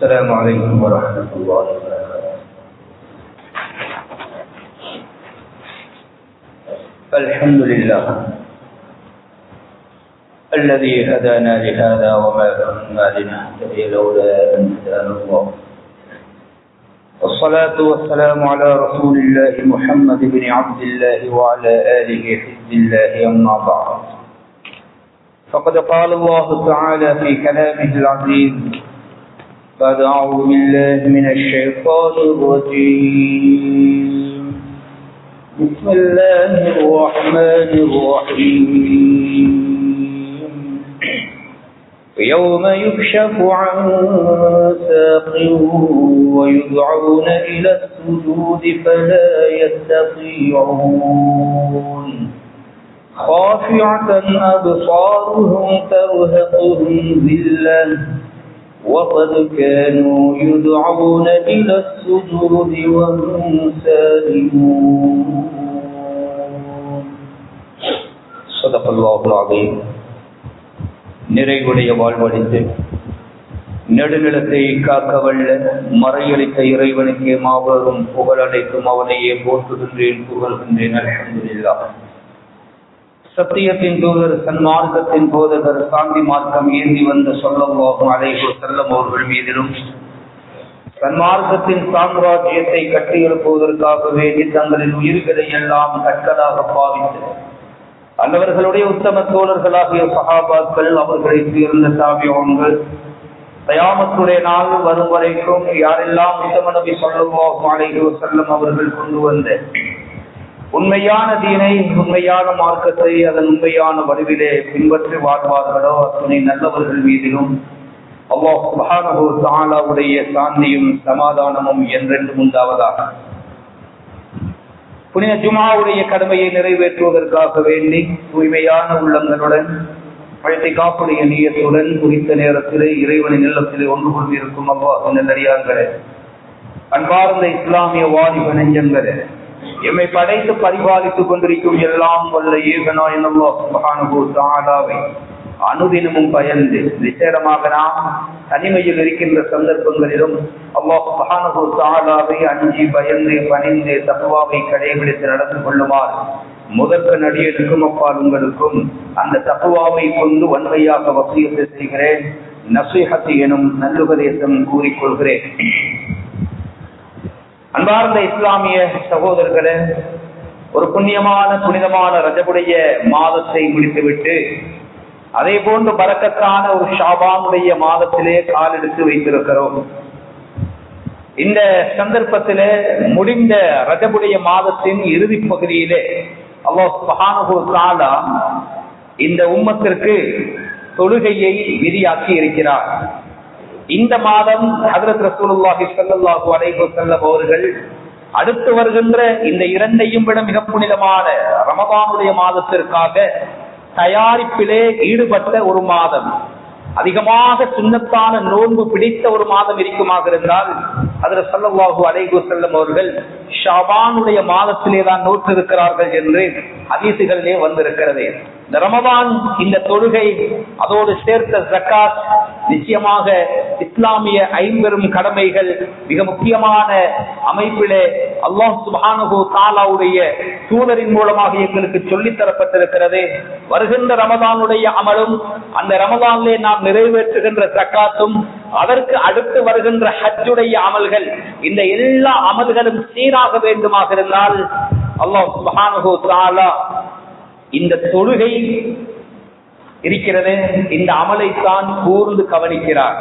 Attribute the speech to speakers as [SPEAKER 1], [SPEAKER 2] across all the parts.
[SPEAKER 1] السلام عليكم ورحمة الله وبركاته. الحمد لله الذي هدانا لهذا وما كنا لنهتدي لولا أن هدانا الله، والصلاة والسلام على رسول الله محمد بن عبد الله وعلى آله حزب الله. أما بعد، فقد قال الله تعالى في كلامه العزيز: قد أعوذ بالله من الشيطان الرجيم، بسم الله الرحمن الرحيم. يوم يكشف عن ساق ويدعون إلى السجود فلا يستطيعون، خاشعة أبصارهم ترهقهم ذلة وقد كانوا يدعون إلى السجود وهم سالمون. صدق الله العظيم. நிறைவுடைய வாழ்வழித்து நெடுநிலத்தை காக்க வல்ல மறையளித்த இறைவனுக்கு மாபெரும் புகழ் அனைத்தும் அவனையே போற்றுகின்றேன், புகழ்கின்றேன். அல்ஹம்துலில்லாஹ். சத்தியத்தின் தூதர், சன்மார்க்கத்தின் போதகர், சாந்தி மார்க்கம் ஏந்தி வந்த ஸல்லல்லாஹு அலைஹி வஸல்லம் அவர்கள் மீதிலும், சன்மார்க்கத்தின் சாம்ராஜ்யத்தை கட்டியெழுப்புவதற்காக வேண்டி தங்களின் உயிர்களை எல்லாம் கற்களாக பாவித்து அந்தவர்களுடைய உத்தம தோழர்களாகிய சஹாபாக்கள், அவர்களை சேர்ந்த தாபிஊன்கள், கயாமத்துடைய நாள் வரும் வரைக்கும் யாரெல்லாம் உத்தம நபி ஸல்லல்லாஹு அலைஹி வஸல்லம் அவர்கள் கொண்டு வந்த உண்மையான தீனை, உண்மையான மார்க்கத்தை அதன் உண்மையான வடிவிலே பின்பற்றி வாழ்வார்களோ அத்துணை நல்லவர்கள் மீதிலும் அல்லாஹ் சுப்ஹானஹு வ தஆலாவுடைய சாந்தியும் சமாதானமும் என்றென்றும் உண்டாவதாக. புனித ஜும்ஆவுடைய கடமையை நிறைவேற்றுவதற்காக வேண்டி தூய்மையான உள்ளங்களுடன் இழ்திகாஃபுடைய நியத்துடன் குறித்த நேரத்திலே இறைவனின் இல்லத்திலே ஒன்று கொண்டிருக்கும் அல்லாஹ்வின் நல்லடியார்களே, அன்பார்ந்த இஸ்லாமிய வாலிப நெஞ்சங்களே, எம்மை படைத்து பரிபாலித்துக் கொண்டிருக்கும் எல்லாம் வல்ல ஏகனாய் அல்லாஹ் சுப்ஹானஹு வ தஆலாவை அனுதினமும் பயந்து விசேடமாக நாம் தனிமையில் இருக்கின்ற சந்தர்ப்பங்களிலும் அல்லாஹ் சுப்ஹானஹு வ தஆலாவை அஞ்சி பயந்து பணிந்து தக்வாவை கடைபிடித்து நடந்து கொள்ளுமாறு முதற்கு நடிகனுக்கும் அப்பால் உங்களுக்கும் அந்த தக்வாவை கொண்டு வன்மையாக வசியத்தை செய்கிறேன். நஸீஹத் எனும் நல்லுபதேசம் கூறிக்கொள்கிறேன். அன்பார்ந்த இஸ்லாமிய சகோதரர்களே, ஒரு புனிதமான ரஜபுடைய மாதத்தை முடித்துவிட்டு அதே போன்று பரக்கத்தான ஒரு ஷாபானுடைய மாதத்திலே காலெடுத்து வைத்திருக்கிறோம். இந்த சந்தர்ப்பத்திலே முடிந்த ரஜபுடைய மாதத்தின் இறுதி பகுதியிலே அல்லாஹ் சுப்ஹானஹு வ தஆலா இந்த உம்மத்திற்கு தொழுகையை விதியாக்கி இருக்கிறார். இந்த மாதம் ஹஜ்ரத் ரசூலுல்லாஹி ஸல்லல்லாஹு அலைஹி வஸல்லம் அவர்கள் அடுத்து வருகின்ற இந்த இரண்டையும் விட மிக புனிதமான ரமதானுடைய மாதத்திற்காக தயாரிப்பிலே ஈடுபட்ட ஒரு மாதம், அதிகமாக சுன்னத்தான நோன்பு பிடித்த ஒரு மாதம் இருக்குமாக இருந்தால் ஹஜ்ரத் ஸல்லல்லாஹு அலைஹி வஸல்லம் அவர்கள் ஷாபானுடைய மாதத்திலே தான் நோற்றிருக்கிறார்கள் என்று ஹதீசுகளிலே வந்திருக்கிறது. இந்த ரமதான், இந்த தொழுகை, அதோடு சேர்த்த ஜக்காத், நிச்சயமாக இஸ்லாமிய ஐம்பெரும் கடமைகள் மிக முக்கியமான அமைப்பிலே அல்லாஹ் சுப்ஹானஹு வ தஆலாவுடைய தூதரின் மூலமாக எங்களுக்கு சொல்லித் தரப்பட்டிருக்கிறது. வருகின்ற ரமதானுடைய அமலும், அந்த ரமதானிலே நாம் நிறைவேற்றுகின்ற ஜக்காத்தும், அதற்கு அடுத்து வருகின்ற ஹஜ்ஜுடைய அமல்கள், இந்த எல்லா அமல்களும் சீராக வேண்டுமாக இருந்தால் அல்லாஹ் சுப்ஹானஹு வ தஆலா இந்த தொழுகை இருக்கிறது, இந்த அமலைத்தான் கூர்ந்து கவனிக்கிறார்.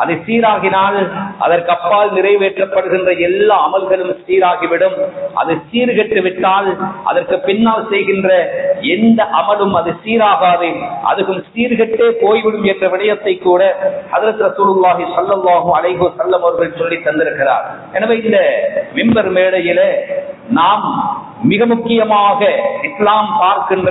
[SPEAKER 1] அது சீராகினால் அதற்கு அப்பால் நிறைவேற்றப்படுகின்ற எல்லா அமல்களும் சீராகிவிடும். அது சீர்கெட்டு விட்டால் அதற்கு பின்னால் செய்கின்ற எந்த அமலும் அது சீராகாது, அதுக்கும் சீர்கெட்டே போய்விடும் என்ற விடயத்தை கூட ஹஜ்ரத் ரசூலுல்லாஹி ஸல்லல்லாஹு அலைஹி வஸல்லம் அவர்கள் சொல்லி தந்திருக்கிறார். எனவே இந்த மிம்பர் மேடையிலே நாம் மிக முக்கியமாக இஸ்லாம் பார்க்கின்ற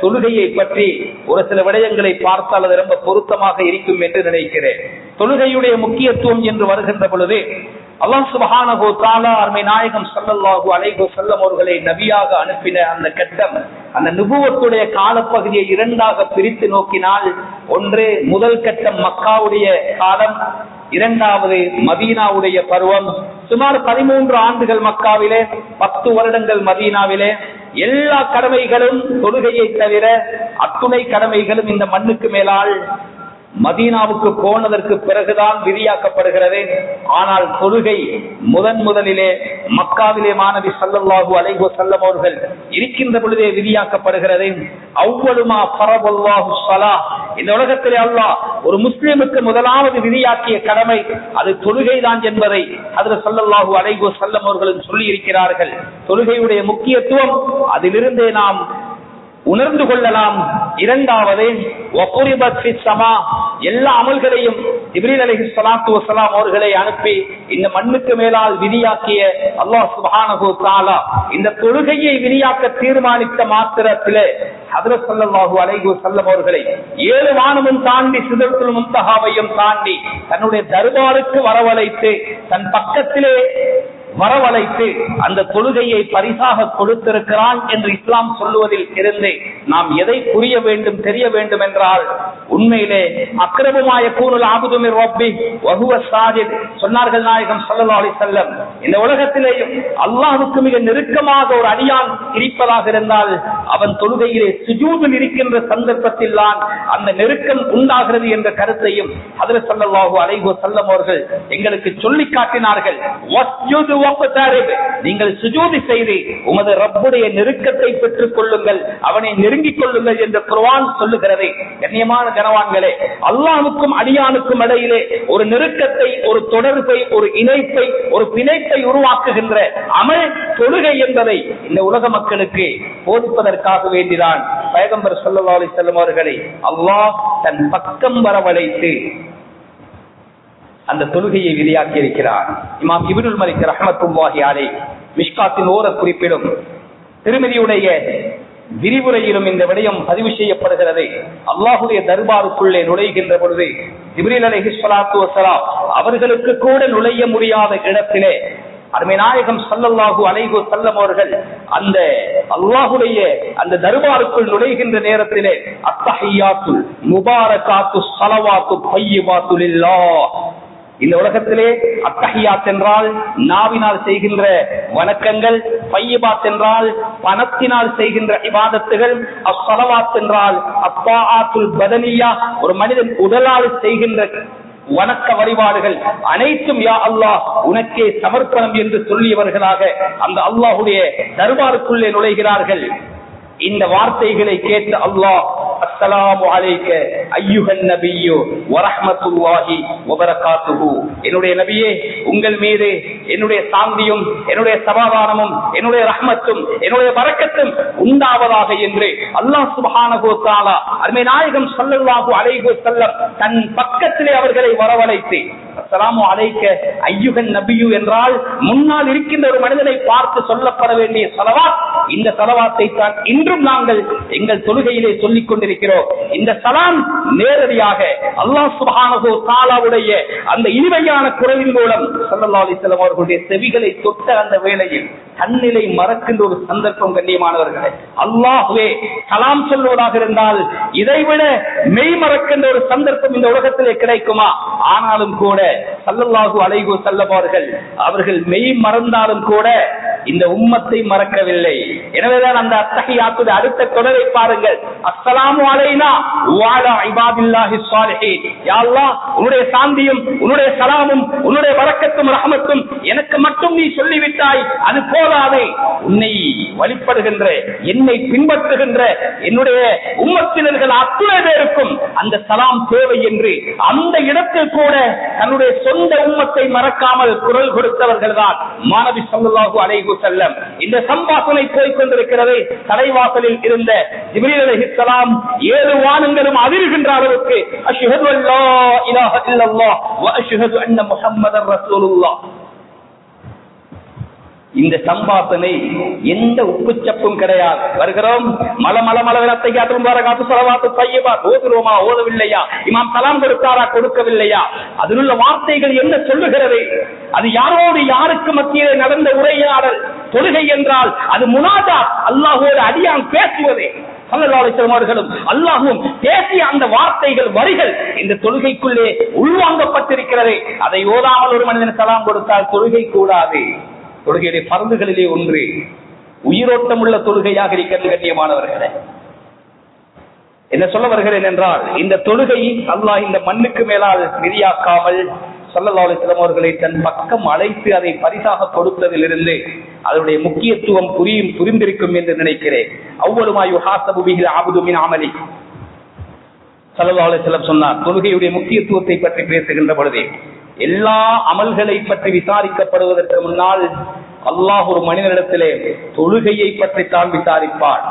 [SPEAKER 1] தொழுகையை பற்றி ஒரு சில விடயங்களை பார்த்தால் அது ரொம்ப பொருத்தமாக இருக்கும் என்று நினைக்கிறேன். தொழுகையுடைய முக்கியத்துவம் என்று வருகின்ற பொழுது அல்லாஹ் சுப்ஹானஹு வ தஆலா அருமை நாயகம் ஸல்லல்லாஹு அலைஹி வஸல்லம் அவர்களை நபியாக அனுப்பின அந்த கட்டம், அந்த நுபுவத்துடைய காலப்பகுதியை இரண்டாக பிரித்து நோக்கினால், ஒன்று முதல் கட்டம் மக்காவுடைய காலம், இரண்டாவது மதீனாவுடைய பருவம். சுமார் 13 ஆண்டுகள் மக்காவிலே, 10 வருடங்கள் மதீனாவிலே. எல்லா கடமைகளும் தொழுகையை தவிர அத்துணை கடமைகளும் இந்த மண்ணுக்கு மேலால் மதீனாவுக்கு போனதற்கு பிறகுதான் விதியாக்கப்படுகிறது. ஆனால் தொழுகை முதலிலே மக்காவிலே மாநபி ஸல்லல்லாஹு அலைஹி வஸல்லம் அவர்கள் இருக்கின்ற பொழுதே விதியாக்கப்படுகிறது. அவ்வளுமா ஃபரதல்லாஹு ஸலாஹ், இந்த உலகத்திலே அல்லாஹ் ஒரு முஸ்லிமுக்கு முதலாவது விதியாக்கிய கடமை அது தொழுகைதான் என்பதை ஹஜ்ரத் ஸல்லல்லாஹு அலைஹி வஸல்லம் அவர்கள் சொல்லி இருக்கிறார்கள். தொழுகையுடைய முக்கியத்துவம் அதிலிருந்தே நாம் உணர்ந்து கொள்ளலாம். இரண்டாவது எல்லா அமல்களையும் ஜிப்ரீல் அலைஹிஸ்ஸலாத்து வஸ்ஸலாம் அவர்களை அனுப்பி இந்த மண்ணுக்கு மேலால் விதியாக்கிய அல்லாஹ் சுப்ஹானஹு வ தஆலா இந்த தொழுகையை விதியாக்க தீர்மானித்த மாத்திரத்திலே ஹஜ்ரத் ஸல்லல்லாஹு அலைஹி வஸல்லம் அவர்களை 7 வானமும் தாண்டி சிதறத்துல் முன்தஹாவையும் தாண்டி தன்னுடைய தர்பாருக்கு வரவழைத்து தன் பக்கத்திலே வரவழைத்து அந்த தொழுகையை பரிசாக கொடுத்திருக்கிறான் என்று இஸ்லாம் சொல்லுவதில் இருந்து நாம் எதை புரிய வேண்டும், தெரிய வேண்டும் என்றால், உண்மையிலே அக்ரபுமாய கூனுல் ஆபுது மிர் ரப்பி வஹுவ சாஜித் சொன்னார்கள் நாயகம் ஸல்லல்லாஹு அலைஹி வஸல்லம். இந்த உலகத்திலேயும் அல்லாஹ்வுக்கு மிக நெருக்கமாக ஒரு அடியான் இருப்பதாக இருந்தால் அவன் தொழுகையிலே சுஜூதில் இருக்கின்ற சந்தர்ப்பத்தில் தான் அந்த நெருக்கம் உண்டாகிறது என்ற கருத்தையும் ஹஜ்ரத் ஸல்லல்லாஹு அலைஹி வஸல்லம் அவர்கள் எங்களுக்கு சொல்லி காட்டினார்கள். வஸ்ஜுது நீங்கள் சுஜூதி செய்து உமது ரப்புடைய நெருக்கத்தை பெற்றுக் கொள்ளுங்கள், அவனை நெருங்கிக் கொள்ளுங்கள் என்று குர்ஆன் சொல்லுகிறது. கண்ணியமான கனவான்களே, அல்லாஹ்வுக்கும் அடியானுக்கும் இடையிலே ஒரு நெருக்கத்தை, ஒரு தொடர்பை, ஒரு இணைப்பை, ஒரு பிணைப்பை உருவாக்குகின்ற அமல் தொழுகை என்பதை இந்த உலக மக்களுக்கு போதிப்பதற்காக வேண்டிதான் பைகம்பர் ஸல்லல்லாஹு அலைஹி வஸல்லம் அவர்களை அல்லாஹ் தன் பக்கம் வரவழைத்து அந்த தொழுகையை விதியாக்கி இருக்கிறார். இமாம் இப்னுல் மலிக் ரஹ்மத்துல்லாஹி அலைஹி மிஷ்காத்தின் ஓர குறிப்பிடும் திருமதியுடைய விரிவுரையிலும் இந்த விடயம் பதிவு செய்யப்படுகிறது. அல்லாஹுடைய தர்பாருக்குள்ளே நுழைகின்ற பொழுது ஜிப்ரீல் அலைஹிஸ்ஸலாத்து வஸ்ஸலாம் அவர்களுக்கு கூட நுழைய முடியாத இடத்திலே அருமை நாயகம் ஸல்லல்லாஹு அலைஹி வஸல்லம் அவர்கள் அந்த அல்லாஹ்வுடைய அந்த தர்பாருக்குள் நுழைகின்ற நேரத்திலே அத்தஹியாத்துல் முபாரகாத்து ஸலவாத்து தையிபாத்து லில்லாஹ், இந்த உலகத்திலே அத்தஹியாத் என்றால் நாவினால் செய்கின்ற வணக்கங்கள், தையிபாத் என்றால் பணத்தினால் செய்கின்ற இபாதத்துகள், அஸ்ஸலவாத் என்றால் அத்தாஆத்துல் பதனியா ஒரு மனிதன் உடலால் செய்கின்ற வணக்க வழிபாடுகள் அனைத்தும் யா அல்லாஹ் உனக்கே சமர்ப்பணம் என்று சொல்லியவர்களாக அந்த அல்லாஹுடைய தர்பாருக்குள்ளே நுழைகிறார்கள். இந்த வார்த்தைகளை கேட்டு அல்லாஹ் அஸ்ஸலாமு அலைக்க அய்யுஹன் நபியு வ ரஹ்மத்துல்லாஹி வ பரகாத்துஹு, என்னுடைய நபியே உங்கள் மீது என்னுடைய சாந்தியும் என்னுடைய சமாதானமும் என்னுடைய ரஹ்மத்தும் என்னுடைய பரக்கத்தும் உண்டாவதாக என்று அல்லாஹ் சுப்ஹானஹு வ தஆலா அருமை நாயகம் ஸல்லல்லாஹு அலைஹி வஸல்லம் தன் பக்கத்திலே அவர்களை வரவழைத்து அஸ்ஸலாமு அலைக்க அய்யுஹன் நபியு என்றால் முன்னால் இருக்கின்ற ஒரு மனிதனை பார்த்து சொல்லப்பட வேண்டிய ஸலவாத். இந்த ஸலவாத்தை தான் இன்றும் நாங்கள் எங்கள் தொழுகையிலே சொல்லிக் கொண்டிருக்கிறோம். இந்த சலாம் நேரடியாக அல்லாஹ் சுப்ஹானஹு வ தஆலாவுடைய அந்த இனிமையான குரலின் மூலம் ஸல்லல்லாஹு அலைஹி வஸல்லம் அவர்களுடைய செவிகளை தொட்ட அந்த வேளையில் தன்னிலை மறக்கின்ற ஒரு சந்தர்ப்பம். கண்ணியமானவர்களே, அல்லாஹ்வே சலாம் சொல்வதாக இருந்தால் இதைவிட மெய் மறக்கின்ற ஒரு சந்தர்ப்பம் இந்த உலகத்திலே கிடைக்குமா? ஆனாலும் கூட ஸல்லல்லாஹு அலைஹி வஸல்லம் அவர்கள் மெய் மறந்தாலும் கூட இந்த உம்மத்தை மறக்கவில்லை. எனவேதான் அந்த அத்தஹியாத்துடைய அடுத்த தொடரை பாருங்கள். அஸ்ஸலாமு அலைனா வ அலா இபாதில்லாஹி ஸாலிஹீன், யா அல்லாஹ் உன்னுடைய சாந்தியும் உன்னுடைய சலாமும் உன்னுடைய பரக்கத்தும் ரஹ்மத்தும் எனக்கு மட்டும் நீ சொல்லிவிட்டாய், அது போதாதே, உன்னை வழிபடுகின்ற என்னை பின்பற்றுகின்ற என்னுடைய உம்மத்தினர்கள் அத்துணை பேருக்கும் அந்த சலாம் தேவை என்று அந்த இடத்தில் கூட தன்னுடைய சொந்த உம்மத்தை மறக்காமல் குரல் கொடுத்தவர்கள் தான் மாநபி ஸல்லல்லாஹு அலைஹி வஸல்லம். இந்த சம்பாஷணை போய்க் கொண்டிருக்கிறது. தலைவாசலில் இருந்த ஜிப்ரீல் அலைஹிஸ்ஸலாம் 7 வானங்களும் அதிர்கின்ற அளவுக்கு அஷ்ஹது அல்லா இலாஹ இல்லல்லாஹ் வ அஷ்ஹது அன்ன முஹம்மதர் ரசூலுல்லாஹ், இந்த சம்பாஷணை எந்த உப்புச்சப்பும் கிடையாது. வருகிறோம் ஓதுறோமா, ஓதவில்லையா, இமாம் சலாம் கொடுத்தாரா, கொடுக்கவில்லையா, அதிலுள்ள வார்த்தைகள் என்ன சொல்லுகிறது? அது யாரோடு யாருக்கு மத்தியிலே நடந்த உரையாடல். தொழுகை என்றால் அது முனாஜாத், அல்லாஹ்வோடு அடியான் பேசுவதே. ஸல்லல்லாஹு அலைஹி வஸல்லம் அவர்களும் அல்லாஹ்வும் பேசிய அந்த வார்த்தைகள் வரிகள் இந்த தொழுகைக்குள்ளே உள்வாங்கப்பட்டிருக்கிறது. அதை ஓதாமல் ஒரு மனிதன் சலாம் கொடுத்தால் தொழுகை கூடாது. தொழுகையுடைய பருந்துகளிலே ஒன்று உயிரோட்டம் உள்ள தொழுகையாக இருக்கிறது. கண்ணியமானவர்களே, என்ன சொல்ல வருகிறேன் என்றால், இந்த தொழுகை அல்லாஹ் இந்த மண்ணுக்கு மேலால் விதியாக்காமல் ஸல்லல்லாஹு அலைஹி வஸல்லம் அவர்களை தன் பக்கம் அழைத்து அதை பரிசாக கொடுத்ததிலிருந்து அதனுடைய முக்கியத்துவம் புரிந்திருக்கும் என்று நினைக்கிறேன். அவ்வளவு யுஹாஸபு பிஹில் அப்து மின் அமலி. ஸல்லல்லாஹு அலைஹி வஸல்லம் சொன்னார், தொழுகையுடைய முக்கியத்துவத்தை பற்றி பேசுகின்ற பொழுது எல்லா அமல்களை பற்றி விசாரிக்கப்படுவதற்கு முன்னால் அல்லாஹ் ஒரு மனிதனிடத்திலே தொழுகையை பற்றி தான் விசாரிப்பார்.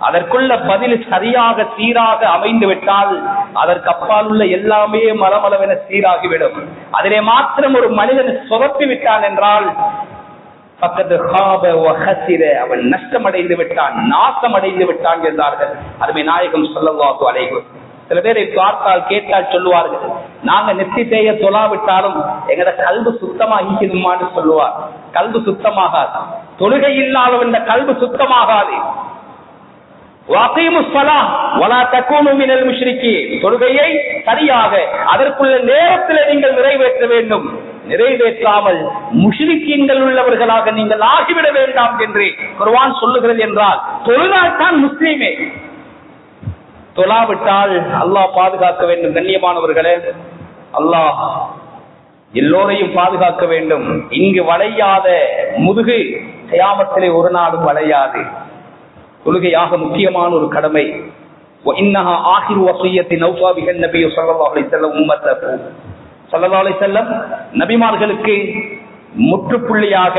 [SPEAKER 1] அதற்குள்ள பதில் சரியாக சீராக அமைந்து விட்டால் அதற்கு அப்பால் உள்ள எல்லாமே மலமளவென சீராகிவிடும். அதிலே மாத்திரம் ஒரு மனிதன் சொதப்பி விட்டான் என்றால் அவன் நஷ்டமடைந்து விட்டான், நாசமடைந்து விட்டான் என்றார்கள் அருமை நாயகம் ஸல்லல்லாஹு அலைஹி வஸல்லம். சில பேரை பார்த்தால் கேட்டால் சொல்லுவார்கள், நாங்க நெத்தி தேய தொழாவிட்டாலும் எங்கட கல்பு சுத்தமாகிக்குமான்னு சொல்லுவார். கல்பு சுத்தமாகாது, தொழுகை இல்லாத கல்பு சுத்தமாகாது. தொழுகையை சரியாக அதற்குள்ள நேரத்தில் நீங்கள் நிறைவேற்ற வேண்டும். நிறைவேற்றாமல் முஷ்ரிக்கீன்கள் உள்ளவர்களாக நீங்கள் ஆகிவிட வேண்டாம் என்று குர்ஆன் சொல்லுகிறது. என்றால் தொழுதால் தான் முஸ்லீமே, தொழாவிட்டால் அல்லாஹ் பாதுகாக்க வேண்டும். கண்ணியமானவர்களே, அல்லாஹ் எல்லோரையும் பாதுகாக்க வேண்டும். இங்கு வளையாத முதுகு கியாமத்திலே ஒரு நாளும் வளையாது. தொழுகையாக முக்கியமான ஒரு கடமை. இன்னஹா ஆகிரு வஸியத்தி நௌஃபா பிஹன் நபி ஸல்லல்லாஹு அலைஹி வஸல்லம் உம்மத்தஹு. ஸல்லல்லாஹு அலைஹி வஸல்லம் நபிமார்களுக்கு முற்றுப்புள்ளியாக,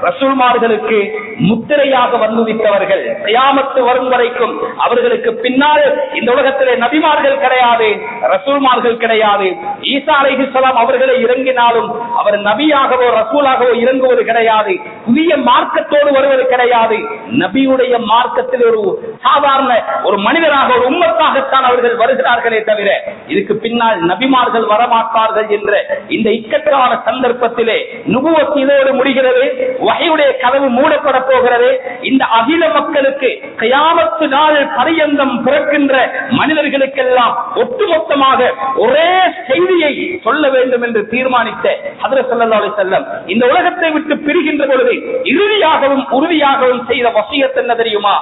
[SPEAKER 1] ரசூல்மார்களுக்கு முத்திரையாக வந்துவிட்டவர்கள். கியாமத்து வரும் வரைக்கும் அவர்களுக்கு பின்னால் இந்த உலகத்திலே நபிமார்கள் கிடையாது, ரசூல்மார்கள் கிடையாது. ஈசா அலைஹிஸ்ஸலாம் அவர்களை இறங்கினாலும் அவர் நபியாகவோ ரசூலாகவோ இறங்குவது கிடையாது. புதிய மார்க்கத்தோடு வருவது கிடையாது. நபியுடைய மார்க்கத்தில் ஒரு சாதாரண ஒரு மனிதராக, ஒரு உம்மத்தாகத்தான் அவர்கள் வருகிறார்களே தவிர இதுக்கு பின்னால் நபிமார்கள் வரமாட்டார்கள் என்ற இந்த இக்கட்டான சந்தர்ப்பத்திலே நுபுவத் இதோடு முடிகிறது. வஹீயுடைய கதவு மூடப்பட போகிறது. இந்த அகில மக்களுக்கு கியாமத்து நாள் பரியந்தம் பிறக்கின்ற மனிதர்களுக்கெல்லாம் ஒட்டுமொத்தமாக ஒரே செய்தியை சொல்ல வேண்டும் என்று தீர்மானித்த ஹஜ்ரத் ஸல்லல்லாஹு அலைஹி வஸல்லம் இந்த உலகத்தை விட்டு பிரிகின்ற பொழுது இறுதியாகவும் உறுதியாகவும் செய்த வசியத் என்ன தெரியுமா?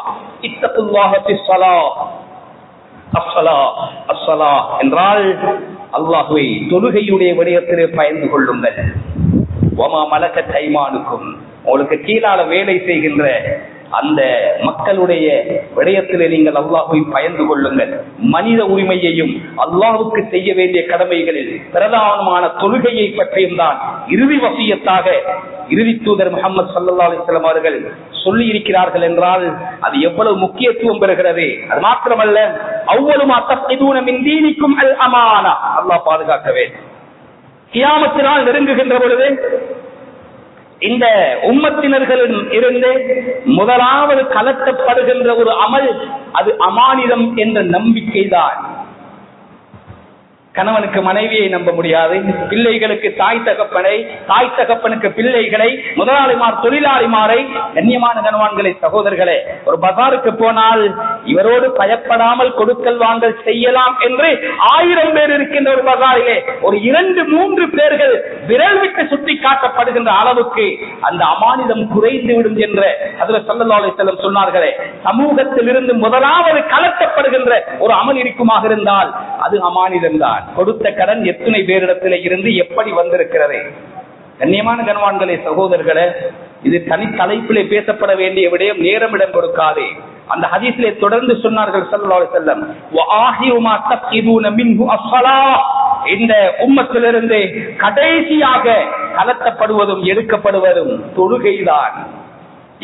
[SPEAKER 1] இத்தகுல்லாஹ ஃபிஸ்ஸலாஹ். அஸ்ஸலாஹ் என்றால் அல்லாஹ்வை தொழுகையுடைய விடயத்திலே பயந்து கொள்ளுங்கள். வமா மலக்கத் ஐமானுக்கும், உங்களுக்கு கீழால வேலை செய்கின்ற அந்த மக்களுடைய விடயத்திலே நீங்கள் அல்லாஹ்வை பயந்து கொள்ளுங்கள். மனித உரிமையையும் அல்லாஹ்வுக்கு செய்ய வேண்டிய கடமைகளில் பிரதானமான தொழுகையை பற்றியும் தான் இறுதி வசியத்தாக இறுதி தூதர் முஹம்மது ஸல்லல்லாஹு அலைஹி வஸல்லம் அவர்கள் சொல்லி இருக்கிறார்கள் என்றால் அது எவ்வளவு முக்கியத்துவம் பெறுகிறது. அது மாத்திரமல்ல, அவ்வளவு மா தஃகிதூன மின் தீனிக்கும் அல் அமானா, அல்லாஹ் பாதுகாக்கவே. கியாமத்தினால் நெருங்குகின்ற பொழுது இந்த உம்மத்தினர்களில் இருந்து முதலாவது கலட்டப்படுகின்ற ஒரு அமல் அது அமானிதம் என்ற நம்பிக்கைதான். கணவனுக்கு மனைவியை நம்ப முடியாது, பிள்ளைகளுக்கு தாய் தகப்பனை, தாய் தகப்பனுக்கு பிள்ளைகளை, முதலாளிமார் தொழிலாளிமாரை. கண்ணியமான கணவான்களை, சகோதரர்களே, ஒரு பஜாருக்கு போனால் இவரோடு பயப்படாமல் கொடுக்கல் வாங்கல் செய்யலாம் என்று 1000 பேர் இருக்கின்ற ஒரு பஜாரிலே ஒரு 2-3 பேர்கள் விரல் விட்டு சுட்டி காட்டப்படுகின்ற அளவுக்கு அந்த அமானிதம் குறைந்து விடும் என்ற ஹஜ்ரத் ஸல்லல்லாஹு அலைஹி வஸல்லம் சொன்னார்களே. சமூகத்தில் இருந்து முதலாவது கலட்டப்படுகின்ற ஒரு அமல் இருக்குமாக இருந்தால் அது அமானிதம் தான். கொடுத்த கடன் எத்தனை பேரிடத்தில் இருந்து எப்படி வந்திருக்கிறது? கண்ணியமான கணவான்களே, சகோதரர்களே, இது தனி தலைப்பிலே பேசப்பட வேண்டிய விடயம், நேரமிடம் கொடுக்காதே. அந்த ஹதீஸிலே தொடர்ந்து சொன்னார்கள் ஸல்லல்லாஹு அலைஹி வஸல்லம், வஆஹிரு மா தக்இதுன மின்ஹு அஸ்ஸலாஹ். இந்த உம்மத்திலிருந்து கடைசியாக கலட்டப்படுவதும் எடுக்கப்படுவதும் தொழுகைதான்.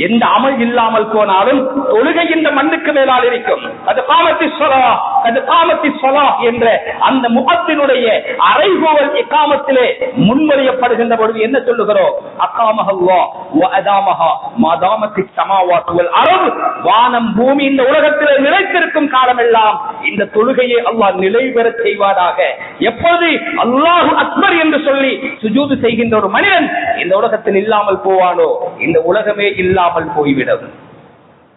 [SPEAKER 1] எந்த அமல் இல்லாமல் போனாலும் தொழுகை இந்த மண்ணுக்கு மேலால் இருக்கும். அது காமத்தி ஸலாஹ், அது காமத்தி ஸலாஹ் என்ற அந்த முஅத்தினுடைய அறைகூவல் இகாமத்திலே முன்மொழியப்படுகின்ற பொழுது என்ன சொல்லுகிறோம்? அகாமஹல்லாஹ் வ அதாமஹா மாதாமத்தி ஸமாவாத்து வல் அர்த். வானம் பூமி இந்த உலகத்திலே நிலைத்திருக்கும் காலமெல்லாம் இந்த தொழுகையை அல்லாஹ் நிலைபெற செய்வாராக. எப்போது அல்லாஹு அக்பர் என்று சொல்லி சுஜூது செய்கின்ற ஒரு மனிதன் இந்த உலகத்தில் இல்லாமல் போவானோ இந்த உலகமே இல்லாமல் போய்விடும்.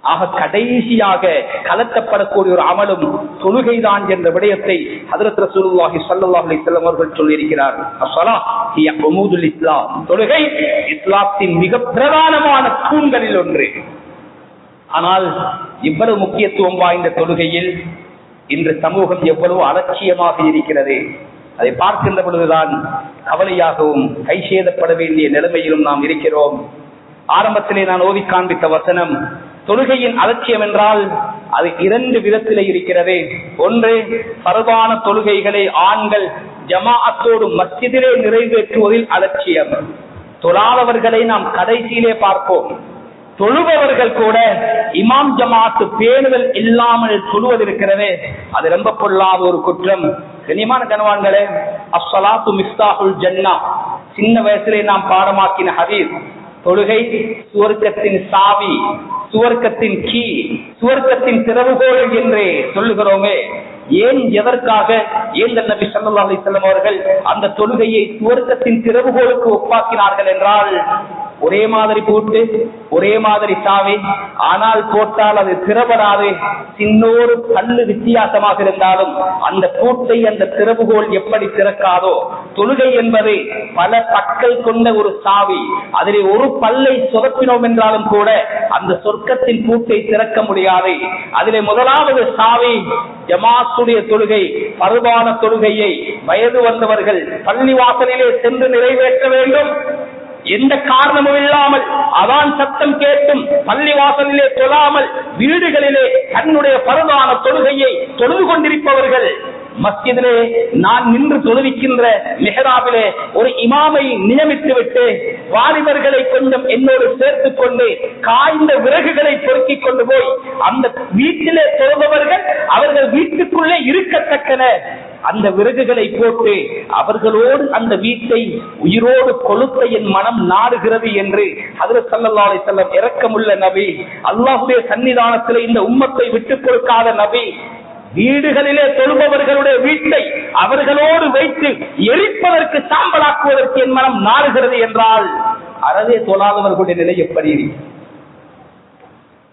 [SPEAKER 1] ஆக கடைசியாக கலக்கப்படக்கூடிய ஒரு அமலும் தொழுகைதான் என்ற விடயத்தை ஹஜ்ரத் ரசூலுல்லாஹி ஸல்லல்லாஹு அலைஹி வஸல்லம் அவர்கள் சொல்லியிருக்கிறார். அஸ்ஸலாஹ் ஹிய உமூதுல் இஸ்லாம். தொழுகை இஸ்லாத்தின் மிக பிரதானமான தூண்களில் ஒன்று. ஆனால் இவ்வளவு முக்கியத்துவம் வாய்ந்த தொழுகையில் இன்று சமூகம் எவ்வளவு அலட்சியமாக இருக்கிறது. அதை பார்க்கின்ற பொழுதுதான் கவலையாகவும் கைசேதப்பட வேண்டிய நிலைமையிலும் நாம் இருக்கிறோம். ஆரம்பத்திலே நான் ஓதி காண்பித்த வசனம், தொழுகையின் அலட்சியம் என்றால் அது இரண்டு விதத்திலே இருக்கிறது. ஒன்று, பரவான தொழுகைகளை ஆண்கள் ஜமாஅத்தோடு மஸ்ஜிதிலே நிறைவேற்றுவதில் அலட்சியம். தொழாதவர்களை நாம் கடைசியிலே பார்ப்போம். தொழுபவர்கள் கூட இமாம் ஜமாஅத்து பேணுதல் இல்லாமல் தொழுவதிருக்கிறதே, அது ரொம்ப பொல்லாத ஒரு குற்றம். கண்ணியமான கனவான்களே, அஸ்ஸலாத்து மிஃப்தாஹுல் ஜன்னா, சின்ன வயசிலே நாம் பாடமாக்கின ஹதீஸ். தொழுகை சுவர்க்கத்தின் சாவி, சுவர்க்கத்தின் கீ, சுவர்க்கத்தின் திறவுகோல் என்று சொல்லுகிறோமே. ஏன், எதற்காக, ஏன் நபி ஸல்லல்லாஹு அலைஹி வஸல்லம் அவர்கள் அந்த தொழுகையை சுவர்க்கத்தின் திறவுகோலுக்கு ஒப்பாக்கினார்கள் என்றால், ஒரே மாதிரி பூட்டு, ஒரே மாதிரி சாவி, ஆனால் போட்டால் அது திறவராது. சின்னோரு கல்லு வித்தியாசமாக இருந்தாலும் அந்த பூட்டை அந்த திறவுகோல் எப்படி திறக்காதோ, தொழுகை என்பது பல பற்கள் கொண்ட ஒரு சாவி. அதிலே ஒரு பல்லை சொதப்பினோம் என்றாலும் கூட அந்த சொர்க்கத்தின் பூட்டை திறக்க முடியாது. அதிலே முதலாவது சாவி ஜமாத்துடைய தொழுகை, பருவான தொழுகையை வயது வந்தவர்கள் பள்ளிவாசலிலே சென்று நிறைவேற்ற வேண்டும். எந்த காரணமும் இல்லாமல் அதான் சத்தம் கேட்டும் பள்ளிவாசலிலே தொழாமல் வீடுகளிலே தன்னுடைய பரவான தொழுகையை தொழுது கொண்டிருப்பவர்கள், மஸ்ஜிதிலே நான் நின்று தொழுவிக்கின்ற மெஹராபிலே ஒரு இமாமை நியமித்து விட்டு வாலிபர்களை கொஞ்சம் என்னோடு சேர்த்துக் கொண்டு காய்ந்த விறகுகளை பொறுக்கிக் கொண்டு போய் அந்த வீட்டிலே தொழுபவர்கள் அவர்கள் வீட்டுக்குள்ளே இருக்கத்தக்கன அந்த விறகுகளை போட்டு அவர்களோடு அந்த வீட்டை உயிரோடு கொளுத்த என் மனம் நாடுகிறது என்று ஹஜ்ரத் ஸல்லல்லாஹு அலைஹி வஸல்லம் இரக்கமுள்ள நபி, அல்லாஹ்வுடைய சன்னிதானத்திலே இந்த உம்மத்தை விட்டுக் கொடுக்காத நபி, வீடுகளிலே தொழுபவர்களுடைய வீட்டை அவர்களோடு வைத்து எரிப்பதற்கு சாம்பலாக்குவதற்கு என் மனம் நாடுகிறது என்றால் அறவே தொழாதவர்களுடைய நிலை எப்படி?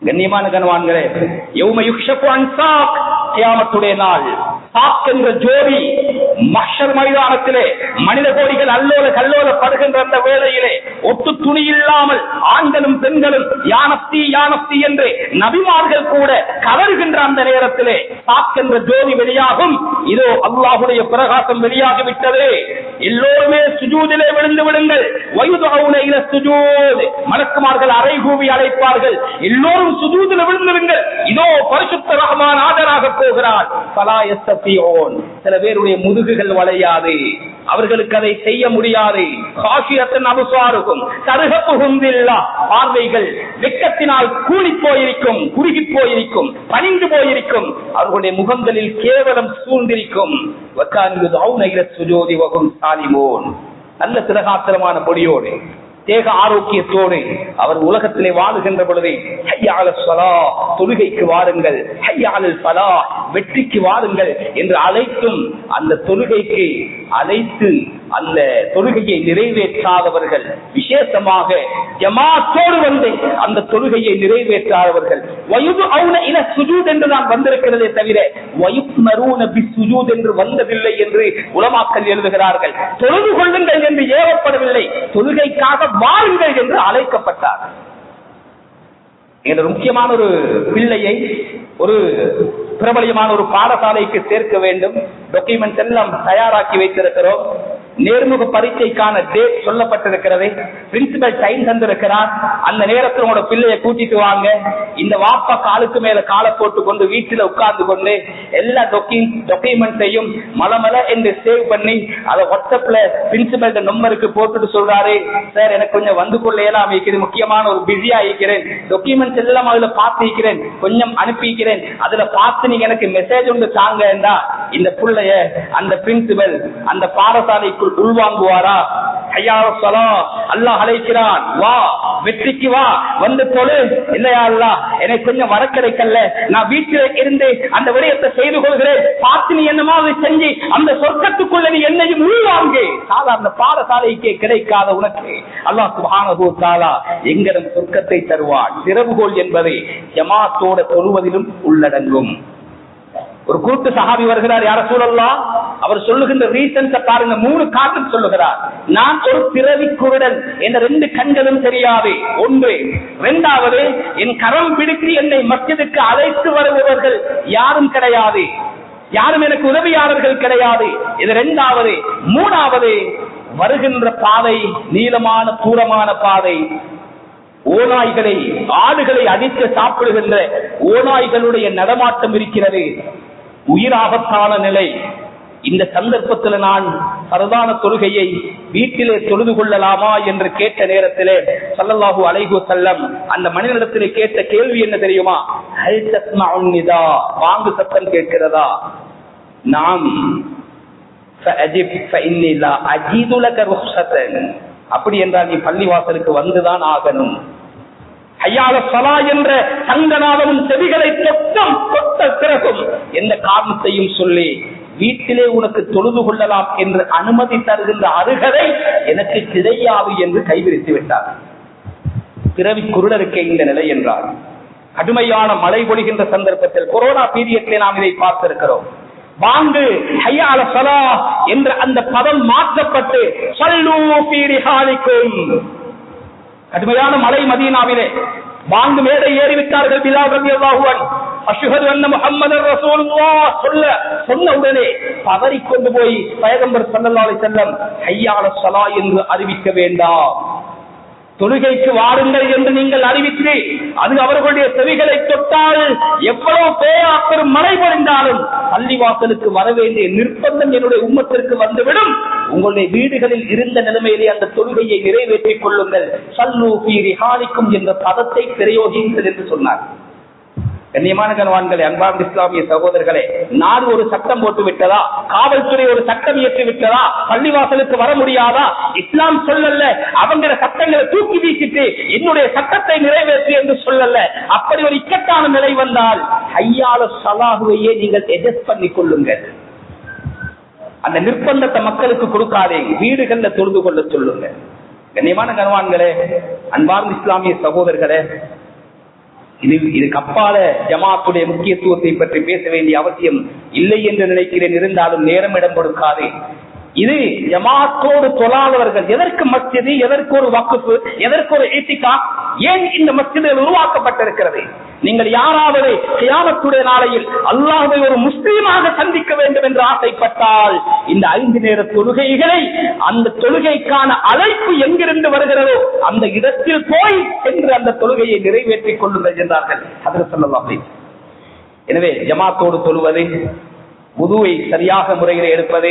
[SPEAKER 1] கண்ணியமான கனவான்களே, யௌம யுக்ஷஃபு அன் சாக், கியாமத்துடைய நாள், சாக் என்ற ஜோதி மஹ்ஷர் மைதானத்திலே மனித கோடிகள் அல்லோல கல்லோல படுகின்ற அந்த வேளையிலே ஒட்டு துணி இல்லாமல் ஆண்களும் பெண்களும் யானப்தி யானப்தி என்று நபிமார்கள் கூட கதறுகின்ற அந்த நேரத்திலே சாக் என்ற ஜோதி வெளியாகும். இதோ அல்லாஹ்வுடைய பிரகாசம் வெளியாகிவிட்டது, எல்லோருமே சுஜூதிலே விழுந்து விடுங்கள். வயுதுஊன இல சுஜூத், மலக்குமார்கள் அறை கூவி அழைப்பார்கள், எல்லோரும் சுஜூதில் விழுந்துவிடுங்கள், இதோ பரிசுத்த ரஹ்மான் ஆஜராக போகிறார். ஃபலா யஸ்தபியூன், சில பேருடைய முதுகுகள் வளையாது, அவர்களுக்கு அதை செய்ய முடியாது. காஷியத்தன் அபுசாருக்கும் தருகப்புகும் தில்லா, பார்வைகள் வெட்கத்தினால் கூலி போயிருக்கும், குறுகி போயிருக்கும், பணிந்து போயிருக்கும், அவர்களுடைய முகங்களில் கேவலம் சூழ்ந்திருக்கும். வகான்யுதௌன இல சுஜூதி வஹும் சாலிமூன், நல்ல திரகாத்திரமான பொடியோடு தேக ஆரோக்கியத்தோடு அவர் உலகத்திலே வாழுகின்ற பொழுது ஹய்யா அலஸ் ஸலாஹ், தொழுகைக்கு வாருங்கள், ஹய்யா அலல் ஃபலாஹ், வெற்றிக்கு வாருங்கள் என்று அழைத்தும் அந்த தொழுகைக்கு அழைத்து அந்த தொழுகையை நிறைவேற்றாதவர்கள், விசேஷமாக ஜமாஅத்தோடு வந்து அந்த தொழுகையை நிறைவேற்றாதவர்கள், வயுதுஊன இல சுஜூத் என்று தான் வந்திருக்கிறதே தவிர வயுக்மரூன பிஸ்ஸுஜூத் என்று வந்ததில்லை என்று உலமாக்கள் எழுதுகிறார்கள். தொழுது கொள்ளுங்கள் என்று ஏவப்படவில்லை, தொழுகைக்காக வாருங்கள் என்று அழைக்கப்பட்டார். என்ற முக்கியமான ஒரு பிள்ளையை ஒரு பிரபலியமான ஒரு பாடசாலைக்கு சேர்க்க வேண்டும். டாக்குமெண்ட்ஸ் எல்லாம் தயாராக்கி வைத்திருக்கிறோம். நேர்முக பரீட்சைக்கான டேட் சொல்லப்பட்டிருக்கிறது. பிரின்சிபல் டைம் தந்திருக்கிறார். அந்த நேரத்தில் உங்களோட பிள்ளையை கூட்டிட்டு வாங்க. இந்த வாப்பா காலுக்கு மேல காலை போட்டு கொண்டு வீட்டில் உட்கார்ந்து கொண்டு எல்லா டாக்குமெண்ட்ஸையும் மலமல என்று சேவ் பண்ணி அதை வாட்ஸ்அப்ல பிரின்சிபல் நம்பருக்கு போட்டுட்டு சொல்றாரு, சார் எனக்கு கொஞ்சம் வந்து கொள்ள இயலாம இருக்குது, முக்கியமான ஒரு பிஸியா இருக்கிறேன், டாக்குமெண்ட்ஸ் எல்லாம் அதுல பார்த்திருக்கிறேன், கொஞ்சம் அனுப்பிக்கிறேன், அதுல பார்த்து நீங்க எனக்கு மெசேஜ் ஒன்று தாங்க. இந்த பிள்ளைய அந்த பிரின்சிபல் அந்த பாடசாலைக்கு உள்வாங்குவாரா? அல்லாஹ் அழைக்கிறான், வா வெற்றிக்கு வா, வந்து தொழு. இல்லையா அல்லாஹ் எனக்கு கொஞ்சம் வர கிடைக்கல, நான் வீட்டில் இருந்து அந்த விடயத்தை செய்து கொள்கிறேன், பார்த்து நீ என்னமாவது செஞ்சு அந்த சொர்க்கத்துக்குள்ள நீ என்னையும் உள்வாங்க. சாதாரண பாடசாலைக்கு கிடைக்காத உனக்கு அல்லாஹ் சுப்ஹானஹு வ தஆலா எங்களிடம் சொர்க்கத்தை தருவான். திறவுகோல் என்பதை ஜமாத்தோட தொழுவதிலும் உள்ளடங்கும். ஒரு கூட்டு சஹாபி வருகிறார், யா ரசூலல்லாஹ், அவர் சொல்லுகின்ற ரீசன்ஸை பாருங்க, 3 காரணம் சொல்லுகிறார். நான் ஒரு பிறவி குருடன், என் 2 கண்களும் தெரியாது, ஒன்று. இரண்டாவது, என் கரம் பிடித்து என்னை மஸ்ஜிதுக்கு அழைத்து வருபவர்கள் யாரும் கிடையாது, யாரும் எனக்கு உதவியாளர்கள் கிடையாது, இது இரண்டாவது. மூணாவது, வருகின்ற பாதை நீளமான தூரமான பாதை, ஓநாய்களை ஆடுகளை அடித்து சாப்பிடுகின்ற ஓநாய்களுடைய நடமாட்டம் இருக்கிறது, உயிராபத்தான நிலை. இந்த சந்தர்ப்பத்தில் நான் பரதான தொழுகையை வீட்டிலே தொழுது கொள்ளலாமா என்று கேட்ட நேரத்திலே ஸல்லல்லாஹு அலைஹி வஸல்லம் அந்த மனிதனிடத்திலே கேட்ட கேள்வி என்ன தெரியுமா? ஹல் தஸ்மஉன் நிதா, வாங்கு சத்தம் கேட்கிறதா? நாம் ஃபஅஜிப் ஃபஇன்னி லா அஜீது லக ருஹ்ஸதன், அப்படி என்றால் நீ பள்ளிவாசலுக்கு வந்துதான் ஆகணும். ஹய்யால ஸலா என்ற சங்கநாதமும் செவிகளை தொட்ட பிறகும் எந்த காரணத்தையும் சொல்லி வீட்டிலே உனக்கு தொழுது கொள்ளலாம் என்று அனுமதி தருகின்ற அருகதை எனக்கு கிடையாது என்று கைவிரித்து விட்டார். பிறவி குருடருக்கு இந்த நிலை என்றார். கடுமையான மழை பொழிகின்ற சந்தர்ப்பத்தில் கொரோனா பீரியட்ல நாம் இதை பார்த்திருக்கிறோம். வாங்கு ஹய்யால ஸலா என்ற அந்த பதம் மாற்றப்பட்டு ஸல்லூ ஃபீ ரிஹாலிக்கும், கடுமையான மழை மதீனாவிலே வாங்கு மேடை ஏறிவிட்டார்கள். பிலால் ரலியல்லாஹு அன்ஹு அஷ்ஹது அன்ன முஹம்மதர் ரசூலுல்லாஹ் சொன்ன உடனே பதறிக்கொண்டு போய் பைகம்பர் ஸல்லல்லாஹு அலைஹி வஸல்லம் ஹய்யால ஸலா என்று அறிவிக்க வேண்டாம், தொழுகைக்கு வாருங்கள் என்று நீங்கள் அறிவித்து அது அவர்களுடைய செவிகளை தொட்டால் எவ்வளவு பேராப்பெரும் மழை பொழிந்தாலும் பள்ளிவாசலுக்கு வர வேண்டிய நிர்பந்தம் என்னுடைய உம்மத்திற்கு வந்துவிடும். உங்களுடைய வீடுகளில் இருந்த நிலைமையிலே அந்த தொழுகையை நிறைவேற்றிக் கொள்ளுங்கள், ஸல்லூ ஃபீ ரிஹாலிக்கும் என்ற பதத்தை பிரயோகிங்கள் என்று சொன்னார். கண்ணியமான கணவான்களே, அன்பார்ந்த இஸ்லாமிய சகோதரர்களே, நாடு ஒரு சட்டம் போட்டு விட்டதா? காவல்துறை ஒரு சட்டம் இயற்றி விட்டதா? பள்ளிவாசலுக்கு வர முடியாதா? இஸ்லாம் சொல்லல அவங்க சட்டங்களை தூக்கி வீசிட்டு என்னுடைய சட்டத்தை நிறைவேற்றி என்று சொல்லல. அப்படி ஒரு இக்கட்டான நிலை வந்தால் ஹய்யால ஸலாஹுவையே நீங்கள் அட்ஜஸ்ட் பண்ணிக் கொள்ளுங்கள். அந்த நிர்பந்தத்தை மக்களுக்கு கொடுக்காதே, வீடுகள்ல தொழுது கொள்ள சொல்லுங்க. கண்ணியமான கணவான்களே, அன்பார்ந்த இஸ்லாமிய சகோதரர்களே, இதுக்கு அப்பால ஜமாத்துடைய முக்கியத்துவத்தை பற்றி பேச வேண்டிய அவசியம் இல்லை என்று நினைக்கிறேன். இருந்தாலும் நேரம் இடம் கொடுக்காது. இது ஜமாத்தோடு தொழாதவர்கள் எதற்கு மஸ்ஜிது, எதற்கு ஒரு வக்ஃப், எதற்கு ஒரு இத்திகாஃப், ஏன் இந்த மஸ்ஜிதுகள் உருவாக்கப்பட்டிருக்கிறது? நீங்கள் யாராவது கியாமத்துடைய நாளையில் அல்லாஹ்வை ஒரு முஸ்லீமாக சந்திக்க வேண்டும் என்று ஆசைப்பட்டால் இந்த 5 நேர தொழுகைகளை, அந்த தொழுகைக்கான அழைப்பு எங்கிருந்து வருகிறதோ அந்த இடத்தில் போய் சென்று அந்த தொழுகையை நிறைவேற்றிக் கொள்ளுங்கள் என்றார்கள் ஹஜ்ரத் ஸல்லல்லாஹு அலைஹி வஸல்லம். எனவே ஜமாத்தோடு தொழுவது, வுதுவை சரியாக முறையிலே எடுப்பது,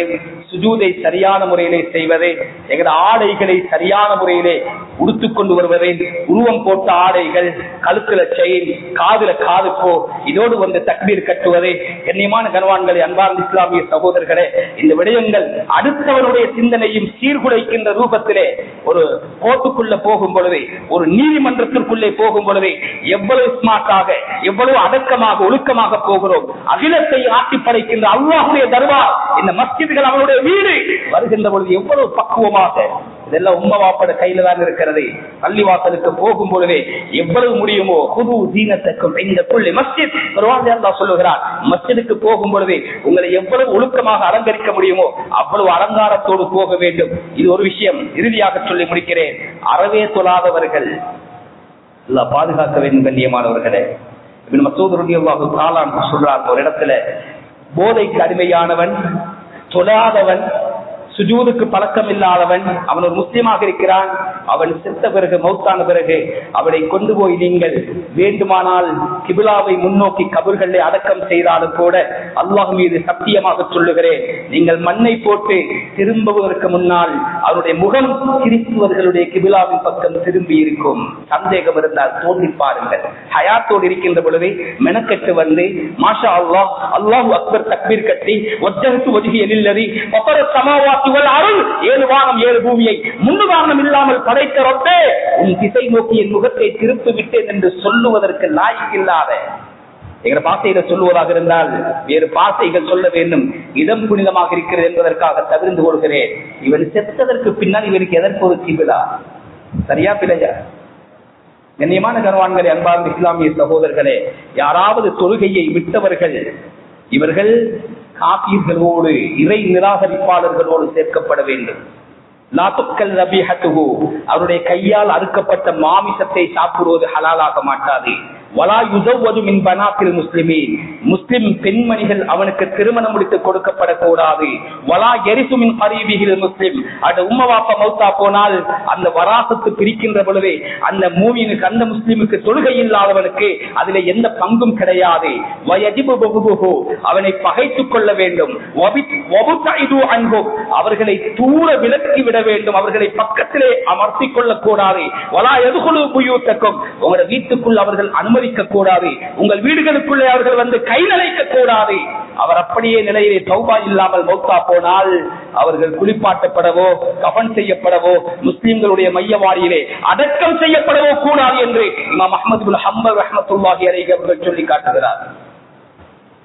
[SPEAKER 1] சுஜூதை சரியான முறையிலே செய்வது, எங்கள் ஆடைகளை சரியான முறையிலே உடுத்துக் கொண்டு வருவது, உருவம் போட்ட ஆடைகள், கழுத்துல செயின், காதுல காதுப்போ, இதோடு வந்து தக்பீர் கட்டுவது. கண்ணியமான கனவான்களே, அன்பார்ந்த இஸ்லாமிய சகோதரர்களே, இந்த விடயங்கள் அடுத்தவனுடைய சிந்தனையும் சீர்குலைக்கின்ற ரூபத்திலே ஒரு கோர்ட்டுக்குள்ள போகும் பொழுது, ஒரு நீதிமன்றத்திற்குள்ளே போகும் பொழுது எவ்வளவு ஸ்மார்ட்டாக, எவ்வளவு அடக்கமாக, ஒழுக்கமாக போகிறோம். அகிலத்தை ஆட்டி படைக்கின்ற அல்லாஹ்வுடைய தர்பார், இந்த மஸ்ஜிதுகள் அவருடைய வீடு வருகின்ற பொழுது எவ்வளவு பக்குவமாக, இதெல்லாம் உம்ம வாப்பட கையில தான் இருக்கிறது. பள்ளிவாசலுக்கு போகும் பொழுதே எவ்வளவு முடியுமோ குது தீனத்துக்கும் இந்த புள்ளி மஸ்ஜித் அல்லாஹ் சொல்லுகிறார், மஸ்ஜிதுக்கு போகும் பொழுதே உங்களை எவ்வளவு ஒழுக்கமாக அலங்கரிக்க முடியுமோ அவ்வளவு அலங்காரத்தோடு போக வேண்டும். இது ஒரு விஷயம். இறுதியாக சொல்லி முடிக்கிறேன். அறவே தொழாதவர்கள் அல்லாஹ் பாதுகாக்க வேண்டும். கண்ணியமானவர்களே, இப்னு மஸ்ஊத் ரலியல்லாஹு தஆலா அன்ஹு சொல்றார், ஒரு இடத்துல போதைக்கு அடிமையானவன், தொழாதவன், சுஜூதுக்கு பழக்கம் இல்லாதவன், அவன் ஒரு முஸ்லிமாக இருக்கிறான், அவன் செத்த பிறகு, மௌத்தான பிறகு அவனை கொண்டு போய் நீங்கள் வேண்டுமானால் கிபிலாவை முன்னோக்கி கபர்களை அடக்கம் செய்தாலும் கூட அல்லாஹ் மீது சத்தியமாக சொல்லுகிறேன், நீங்கள் மண்ணை போட்டு திரும்புவதற்கு முன்னால் அவருடைய முகம் திருப்புவர்களுடைய கிபிலாவின் பக்கம் திரும்பி இருக்கும். சந்தேகம் இருந்தால் தோண்டி பாருங்கள். ஹயாத்தோடு இருக்கின்ற பொழுது மெனக்கெட்டு வந்து மாஷா அல்லாஹ், அல்லாஹு அக்பர் தக்பீர் கட்டி வஜ்ஜஹ்து வஜ்ஹிய லில்லதி ஃபதர ஸமாவாத் சமாவாத்தி வல் அருள், 7 வானம் 7 பூமியை முன்னுதாரணம் இல்லாமல் படைத்த ரப்பே, உன் திசை நோக்கி என் முகத்தை திருப்பி விட்டேன் என்று சொல்லுவதற்கு லாய்க்கில்லாத எங்க பாசையில சொல்லுவதாக இருந்தால் வேறு பாசைகள் சொல்ல வேண்டும். இடம் புனிதமாக இருக்கிறது என்பதற்காக தவிர்த்து கொள்கிறேன். இவன் செத்ததற்கு பின்னால் இவருக்கு எதற்கு ஒரு கிபிலா? சரியா பிழையா? கண்ணியமான கனவான்களே, அன்பார்ந்த இஸ்லாமிய சகோதரர்களே, யாராவது தொழுகையை விட்டவர்கள் இவர்கள் காபீர்களோடு, இறை நிராகரிப்பாளர்களோடு சேர்க்கப்பட வேண்டும். அவருடைய கையால் அறுக்கப்பட்ட மாமிசத்தை சாப்பிடுவது ஹலாலாக மாட்டாது. முஸ்லிம் பெண்மணிகள் அவனுக்கு திருமணம் முடித்து கொடுக்கப்படக்கூடாது. முஸ்லிம் உம்மவாப்பா மௌத்தா போனால் அந்த வராசத்து பிரிக்கின்ற பொழுது அந்த மூமினுக்கு, அந்த முஸ்லிமுக்கு தொழுகை இல்லாதவனுக்கு அதில் எந்த பங்கும் கிடையாது. அவனை பகைத்துக் கொள்ள வேண்டும். அவர்களை தூர விலக்கி விட வேண்டும். அவர்களை பக்கத்திலே அமர்த்திக் கொள்ளக்கூடாது. உங்களுடைய வீட்டுக்குள் அவர்கள் அனுமதிக்க கூடாது. உங்கள் வீடுகளுக்குள்ளே அவர்கள் வந்து கை நனைக்க கூடாது. அவர் அப்படியே நிலையிலே தௌபா இல்லாமல் மௌத்தா போனால் அவர்கள் குளிப்பாட்டப்படவோ கஃன் செய்யப்படவோ முஸ்லிம்களுடைய மையவாடியிலே அடக்கம் செய்யப்படவோ கூடாது என்று இமாம் அஹ்மத் பின் ஹம்பல் ரஹ்மத்துல்லாஹி அலைஹி அவர்கள் சொல்லி காட்டுகிறார்.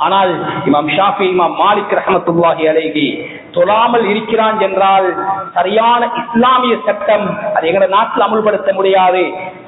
[SPEAKER 1] ஆனால் இமாம் ஷாஃபி, இமாம் மாலிக் ரஹ்மத்துல்லாஹி அலைஹி தொழாமல் இருக்கிறான் என்றால் சரியான இஸ்லாமிய சட்டம் அது எங்களை நாட்டில் அமுல்படுத்த முடியாது.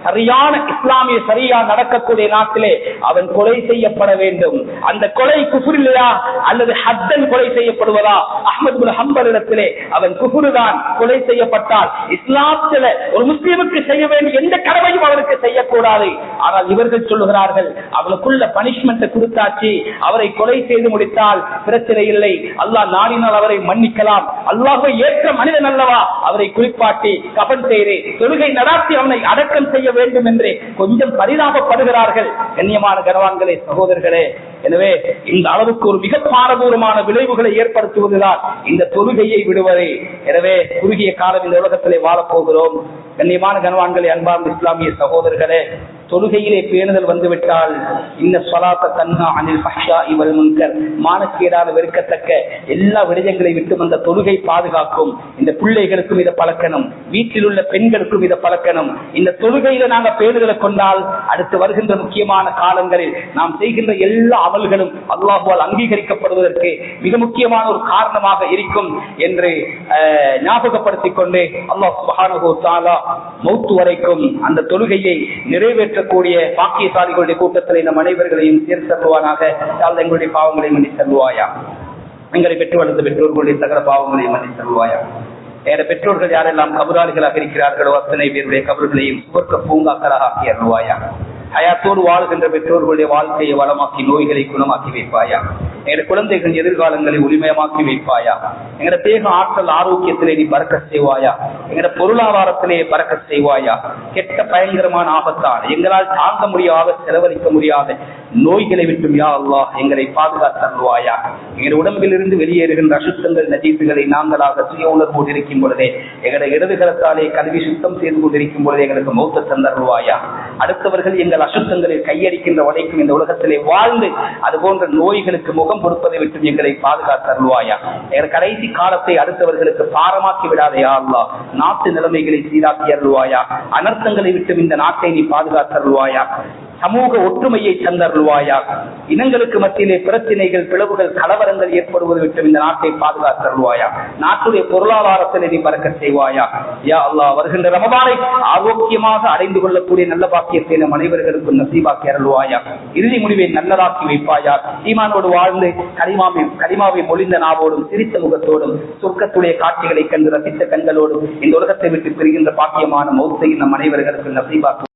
[SPEAKER 1] சரியான இஸ்லாமிய சரியா நடக்கக்கூடிய நாட்டிலே அவன் கொலை செய்யப்பட வேண்டும். அந்த கொலை குஃபுர் இல்லையா அல்லது ஹத்தன் கொலை செய்யப்படுவதா? அஹ்மத் பின் ஹம்பல் இடத்திலே அவன் குஃபுர்தான். கொலை செய்யப்பட்டால் இஸ்லாத்தில ஒரு முஸ்லிமுக்கு செய்ய வேண்டிய எந்த கடமையும் அவனுக்கு செய்யக்கூடாது. ஆனால் இவர்கள் சொல்லுகிறார்கள் அவனுக்குள்ள பனிஷ்மெண்ட் கொடுத்தாச்சு, அவரை கொலை செய்து முடித்தால் பிரச்சனை இல்லை, அல்லாஹ் நாடினால் அவரை மன்னிக்கலாம், அல்லாஹ்வை ஏற்ற மனிதன் அல்லவா, அவரை குளிப்பாட்டி கஃன் செய்து தொழுகை நடாத்தி அவனை அடக்கம் செய்ய வேண்டும் என்று கொஞ்சம் பரிதாபப்படுகிறார்கள். கண்ணியமான கனவான்களே, சகோதரர்களே, எனவே இந்த அளவுக்கு ஒரு மிக பாரதூரமான விளைவுகளை ஏற்படுத்துவதுதான் இந்த தொழுகையை விடுவதே. எனவே குறுகிய காலம் இந்த உலகத்திலே வாழப்போகிறோம். கண்ணியமான கனவான்களே, அன்பார்ந்த இஸ்லாமிய சகோதரர்களே, தொழுகையிலே பேணுதல் வந்துவிட்டால் இந்த ஸலாத்த தன்ஹா அனில் ஃபஹ்ஷாஇ வல் முன்கர், மானக்கேடான வெறுக்கத்தக்க எல்லா விடயங்களை விட்டு அந்த தொழுகை பாதுகாக்கும். இந்த பிள்ளைகளுக்கும் இதை பழக்கணும், வீட்டில் உள்ள பெண்களுக்கும் இதை பழக்கணும். இந்த தொழுகையில நாங்கள் பேணுதலை கொண்டால் அடுத்து வருகின்ற முக்கியமான காலங்களில் நாம் செய்கின்ற எல்லா அமல்களும் அல்லாஹ்வால் அங்கீகரிக்கப்படுவதற்கு மிக முக்கியமான ஒரு காரணமாக இருக்கும் என்று ஞாபகப்படுத்திக் கொண்டு அல்லாஹ் சுப்ஹானஹு வ தஆலா மௌத் வரைக்கும் அந்த தொழுகையை நிறைவேற்றக்கூடிய பாக்கியசாலிகளுடைய கூட்டத்தில் நம் அனைவர்களையும் சேர்த்தருவானாக. எங்களுடைய பாவங்களை மன்னித்தருவாயா, எங்களை பெற்று வளர்ந்த பெற்றோர்களுடைய சகல பாவங்களையும் மன்னித்தருவாயா. என பெற்றோர்கள் யாரெல்லாம் கபராளிகளாக இருக்கிறார்களோ அத்தனை பேருடைய கபர்களையும் சுவர்க்க பூங்காக்களாக ஆக்கி அருள்வாயா. ஹயாத்தோடு வாழ்கின்ற பெற்றோர்களுடைய வாழ்க்கையை வளமாக்கி நோய்களை குணமாக்கி வைப்பாயா. எங்களுடைய குழந்தைகள் எதிர்காலங்களை ஒளிமயமாக்கி வைப்பாயா. எங்களுடைய தேக ஆற்றல் ஆரோக்கியத்திலே நீ பறக்கச் செய்வாயா. எங்களுடைய பொருளாதாரத்திலே பறக்கச் செய்வாயா. கெட்ட பயங்கரமான ஆபத்தால் எங்களால் தாங்க முடியாத, செலவழிக்க முடியாத நோய்களை விட்டும் யா அல்லாஹ் எங்களை பாதுகாத்தருள்வாயா. எங்களுடைய உடம்பில் இருந்து வெளியேறுகின்ற அசுத்தங்கள் நஜீசுகளை நாங்களாக சுய உணர்வோடு இருக்கும் பொழுதே எங்களுடைய இடதுகரத்தாலே கல்வி சுத்தம் செய்து கொண்டிருக்கும் பொழுதே எங்களுக்கு மௌத்த தந்தருள்வாயா. அடுத்தவர்கள் எங்கள் அசுத்தங்களில் கையடிக்கின்ற வரைக்கும் இந்த உலகத்திலே வாழ்ந்து அது போன்ற நோய்களுக்கு முகம் கொடுப்பதை விட்டு எங்களை பாதுகாத்தருள்வாயா. கடைசி காலத்தை அடுத்தவர்களுக்கு பாரமாக்கி விடாதையா அல்லாஹ். நாட்டு நிலைமைகளை சீராக்கி அருள்வாயா. அனர்த்தங்களை விட்டு இந்த நாட்டை நீ பாதுகாத்தருள்வாயா. சமூக ஒற்றுமையை தந்தருள்வாயா. இனங்களுக்கு மத்தியிலே பிரச்சனைகள், பிளவுகள், கலவரங்கள் ஏற்படுவது விட்டு இந்த நாட்டை பாதுகாத்தருள்வாயா. நாட்டுடைய பொருளாதாரத்திலே நீ பறக்கச் செய்வாயா. யா அல்லாஹ், வருகின்ற ரமதானை ஆரோக்கியமாக அடைந்து கொள்ளக்கூடிய நல்ல பாக்கியத்தை நம் அனைவர்களுக்கும் நசீபாக்கி அருள்வாயா. இறுதி முடிவை நல்லதாக்கி வைப்பாயா. ஈமானோடு வாழ்ந்து கலிமாவை மொழிந்த நாவோடும் சிரித்த முகத்தோடும் சொர்க்கத்துடைய காட்சிகளை கண்டு ரசித்த கண்களோடும் இந்த உலகத்தை விட்டு பெறுகின்ற பாக்கியமான மௌத்தை நம் அனைவர்களுக்கும் நசீபாக்கி